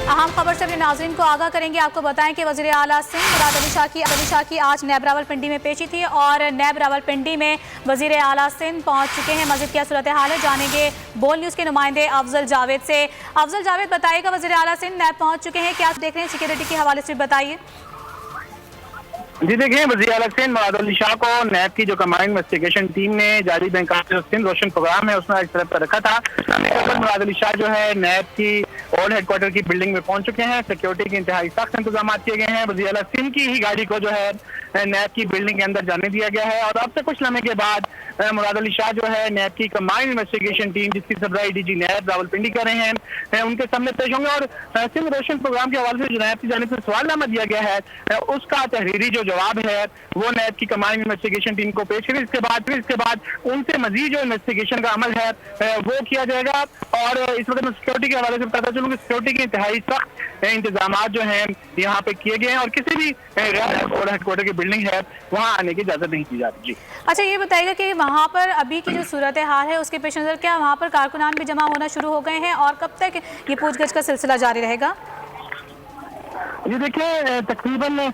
अहम खबर से अपने नाज़रीन को आगाह करेंगे। आपको बताएं कि वज़ीर आला सिंध मुराद अली शाह की आज नैब रावलपिंडी में पेशी थी और नैब रावलपिंडी में वज़ीर आला सिंध पहुंच चुके हैं। मज़ीद क्या सूरत हाल है जानेंगे बोल न्यूज़ के नुमाइंदे अफजल जावेद से। अफजल जावेद बताइएगा, वज़ीर आला सिंध नैब पहुंच चुके हैं, क्या देख रहे हैं सिक्योरिटी के हवाले से बताइए। जी देखिए, वज़ीर आला सिंध मुराद अली शाह को नैब की जो कंबाइंड इन्वेस्टिगेशन टीम ने जारी बैंक सिंध रोशन प्रोग्राम है उसमें एक तरफ पर रखा था। मुराद अली शाह जो है नैब की ओल्ड हेडक्वार्टर की बिल्डिंग में पहुंच चुके हैं। सिक्योरिटी के इंतहाई सख्त इंतजाम किए गए हैं। वज़ीर आला सिंध की ही गाड़ी को जो है नैब की बिल्डिंग के अंदर जाने दिया गया है और अब से कुछ लम्हे के बाद मुराद अली शाह जो है नैब की कंबाइंड इन्वेस्टिगेशन टीम जिसकी सरबराही डीजी नैब रावलपिंडी कर रहे हैं उनके सामने पेश होंगे और सिंध रोशन प्रोग्राम के हवाले से जो नैब की जानिब से सवालनामा दिया गया है उसका तहरीरी जो जवाब है वो नैब की कंबाइंड इन्वेस्टिगेशन टीम को पेश करें। इसके बाद उनसे मजीद जो इन्वेस्टिगेशन का अमल है वो किया जाएगा। और इस वक्त सिक्योरिटी के हवाले से बताता चलूँ कि सिक्योरिटी के इंतहाई सख्त इंतजाम जो हैं यहाँ पे किए गए हैं और किसी भी हेडक्वार्टर की बिल्डिंग है वहाँ आने की इजाजत नहीं दी जाती। जी अच्छा, ये बताइएगा कि वहाँ पर अभी की जो सूरत हाल है उसके पेश नज़र क्या वहाँ पर कारकुनान भी जमा होना शुरू हो गए हैं और कब तक ये पूछगछ का सिलसिला जारी रहेगा? जी देखिए, तकरीबन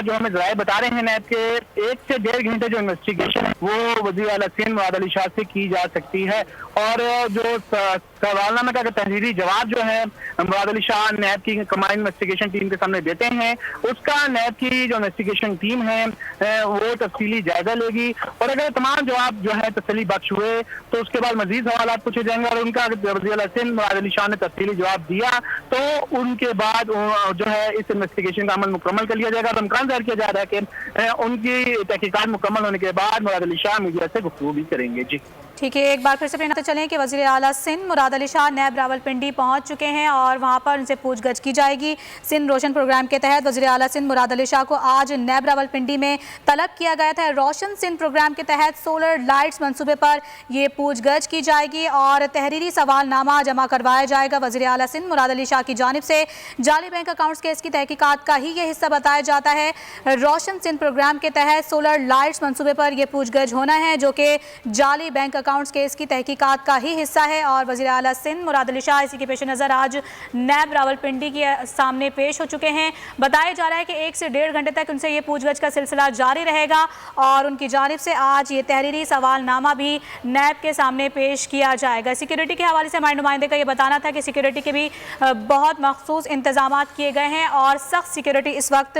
जो हमें जराए बता रहे हैं नैब के 1 से 1.5 घंटे जो इन्वेस्टिगेशन है वो वज़ीर आला सिंध मुराद अली शाह से की जा सकती है और जो सवालनामे का तहरीरी जवाब जो है मुराद अली शाह नैब की कंबाइंड इन्वेस्टिगेशन टीम के सामने देते हैं उसका नैब की जो इन्वेस्टिगेशन टीम है वो तफसीली जायजा लेगी और अगर तमाम जवाब जो है तसल्ली बख्श हुए तो उसके बाद मजीद सवाल पूछे जाएंगे और उनका वज़ीर आला सिंध मुराद अली शाह ने तफसीली जवाब दिया तो उनके बाद जो है इस इन्वेस्टिगेशन का अमल मुकम्मल कर लिया जाएगा। इम्कान जाहिर किया जा रहा है कि उनकी तहकीकात मुकम्मल होने के बाद मुराद अली शाह मीडिया से गुफ्तगू भी करेंगे। जी ठीक है, एक बार फिर से बताते चलें कि वज़ीर आला सिंध मुराद अली शाह नैब रावलपिंडी पहुंच चुके हैं और वहां पर उनसे पूछगछ की जाएगी। सिंध रोशन प्रोग्राम के तहत वज़ीर आला सिंध मुराद अली शाह को आज नैब रावलपिंडी में तलब किया गया था। रोशन सिंध प्रोग्राम के तहत सोलर लाइट्स मंसूबे पर ये पूछगछ की जाएगी और तहरीरी सवालनामा जमा करवाया जाएगा। वज़ीर आला सिंध मुराद अली शाह की जानिब से जाली बैंक अकाउंट्स केस की तहकीकात का ही ये हिस्सा बताया जाता है। रोशन सिंध प्रोग्राम के तहत सोलर लाइट्स मंसूबे पर यह पूछगछ होना है जो कि जाली बैंक अकाउंट्स केस की तहकीकात का ही हिस्सा है और वज़ीर आला सिंध मुराद अली शाह इसी के पेश नज़र आज नैब रावलपिंडी के सामने पेश हो चुके हैं। बताया जा रहा है कि 1 से 1.5 घंटे तक उनसे ये पूछगछ का सिलसिला जारी रहेगा और उनकी जानिब से आज ये तहरीरी सवालनामा भी नैब के सामने पेश किया जाएगा। सिक्योरिटी के हवाले से हमारे नुमाइंदे का ये बताना था कि सिक्योरिटी के भी बहुत मखसूस इंतजाम किए गए हैं और सख्त सिक्योरिटी इस वक्त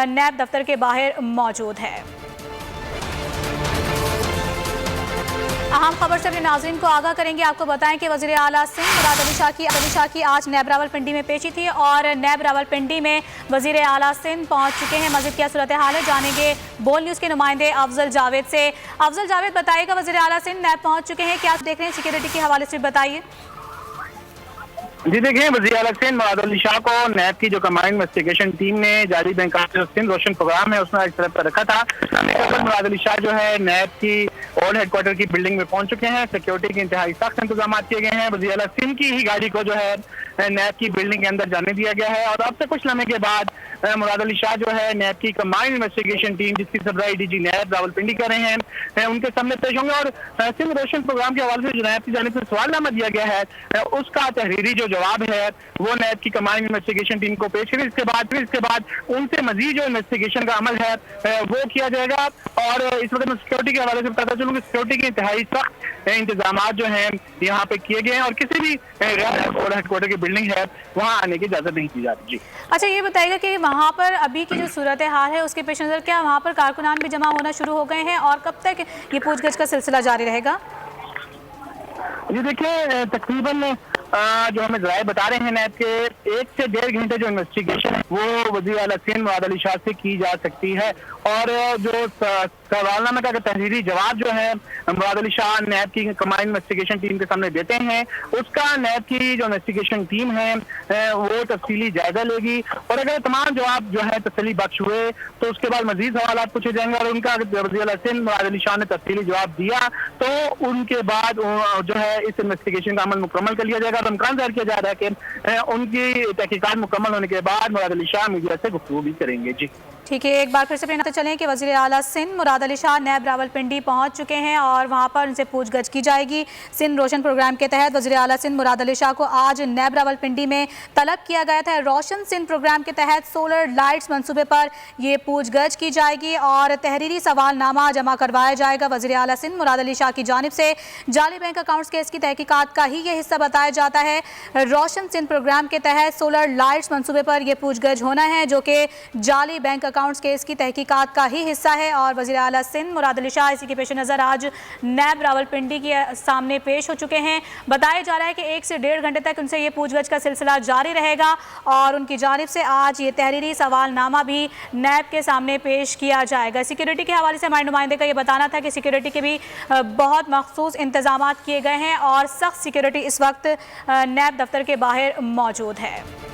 नैब दफ्तर के बाहर मौजूद है। अहम खबर से अपने नाज़रीन को आगाह करेंगे। आपको बताएं कि वज़ीर आला सिंध मुराद अली शाह की आज नैब रावलपिंडी में पेशी थी और नैब रावलपिंडी में वज़ीर आला सिंध पहुंच चुके हैं। मज़ीद क्या सूरत हाल है जानेंगे बोल न्यूज़ के नुमाइंदे अफजल जावेद से। अफजल जावेद बताइएगा, वज़ीर आला सिंध नैब पहुंच चुके हैं, क्या देख रहे हैं सिक्योरिटी के हवाले से बताइए। जी देखिए, वज़ीर आला सिंध मुराद अली शाह को नैब की जो कंबाइंड इन्वेस्टिगेशन टीम ने जारी बैंक सिंध रोशन प्रोग्राम है उसमें एक तरफ पर रखा था। मुराद अली शाह जो है नैब की ओल्ड हेडक्वार्टर की बिल्डिंग में पहुंच चुके हैं। सिक्योरिटी के इंतहाई सख्त इंतजाम किए गए हैं। वज़ीर आला सिंध की ही गाड़ी को जो है नैब की बिल्डिंग के अंदर जाने दिया गया है और अब से कुछ लम्हे के बाद मुराद अली शाह जो है नैब की कंबाइंड इन्वेस्टिगेशन टीम जिसकी सरबराही डीजी नैब रावलपिंडी कर रहे हैं उनके सामने पेश होंगे और सिंध रोशन प्रोग्राम के हवाले से जो नैब की जानिब से सवालनामा दिया गया है उसका तहरीरी जो जवाब है वो नैब की कंबाइंड इन्वेस्टिगेशन टीम को पेश करें। इसके बाद उनसे मजीद जो इन्वेस्टिगेशन का अमल है वो किया जाएगा। और इस वक्त सिक्योरिटी के हवाले से बताता चलूँ कि सिक्योरिटी के इंतहाई सख्त इंतजाम जो हैं यहाँ पे किए गए हैं और किसी भी हेडक्वार्टर की बिल्डिंग है वहाँ आने की इजाजत नहीं दी जाती। जी अच्छा, ये बताइएगा कि वहाँ पर अभी की जो सूरत हाल है उसके पेश नज़र क्या वहाँ पर कारकुनान भी जमा होना शुरू हो गए हैं और कब तक ये पूछगछ का सिलसिला जारी रहेगा? जी देखिए, तकरीबन जो हमें जराए बता रहे हैं नैब के 1 से 1.5 घंटे जो इन्वेस्टिगेशन है वो वज़ीर आला सिंध मुराद अली शाह से की जा सकती है और जो सवालनामे का तहरीरी जवाब जो है मुराद अली शाह नैब की कंबाइंड इन्वेस्टिगेशन टीम के सामने देते हैं उसका नैब की जो इन्वेस्टिगेशन टीम है वो तफसीली जायजा लेगी और अगर तमाम जवाब जो है तसल्ली बख्श हुए तो उसके बाद मजीद सवाल पूछे जाएंगे और उनका वज़ीर आला सिंध मुराद अली शाह ने तफसीली जवाब दिया तो उनके बाद जो है इस इन्वेस्टिगेशन का अमल मुकम्मल कर लिया जाएगा। इम्कान जाहिर किया जा रहा है कि उनकी तहकीकात मुकम्मल होने के बाद मुराद अली शाह मीडिया से गुफ्तगू भी करेंगे। जी ठीक है, एक बार फिर से बताते चलें कि वज़ीर आला सिंध मुराद अली शाह नैब रावलपिंडी पहुंच चुके हैं और वहां पर उनसे पूछगछ की जाएगी। सिंध रोशन प्रोग्राम के तहत वज़ीर आला सिंध मुराद अली शाह को आज नैब रावलपिंडी में तलब किया गया था। रोशन सिंध प्रोग्राम के तहत सोलर लाइट्स मंसूबे पर ये पूछगछ की जाएगी और तहरीरी सवालनामा जमा करवाया जाएगा। वज़ीर आला सिंध मुराद अली शाह की जानिब से जाली बैंक अकाउंट्स केस की तहकीकात का ही ये हिस्सा बताया जाता है। रोशन सिंध प्रोग्राम के तहत सोलर लाइट्स मंसूबे पर यह पूछगछ होना है, जो कि जाली बैंक अकाउंट्स केस की तहकीकात का ही हिस्सा है। और वज़ीर आला सिंध मुराद अली शाह इसी के पेश नज़र आज नैब रावलपिंडी के सामने पेश हो चुके हैं। बताया जा रहा है कि 1 से 1.5 घंटे तक उनसे ये पूछगछ का सिलसिला जारी रहेगा और उनकी जानिब से आज ये तहरीरी सवालनामा भी नैब के सामने पेश किया जाएगा। सिक्योरिटी के हवाले से हमारे नुमाइंदे का ये बताना था कि सिक्योरिटी के भी बहुत मखसूस इंतजाम किए गए हैं और सख्त सिक्योरिटी इस वक्त नैब दफ्तर के बाहर मौजूद है।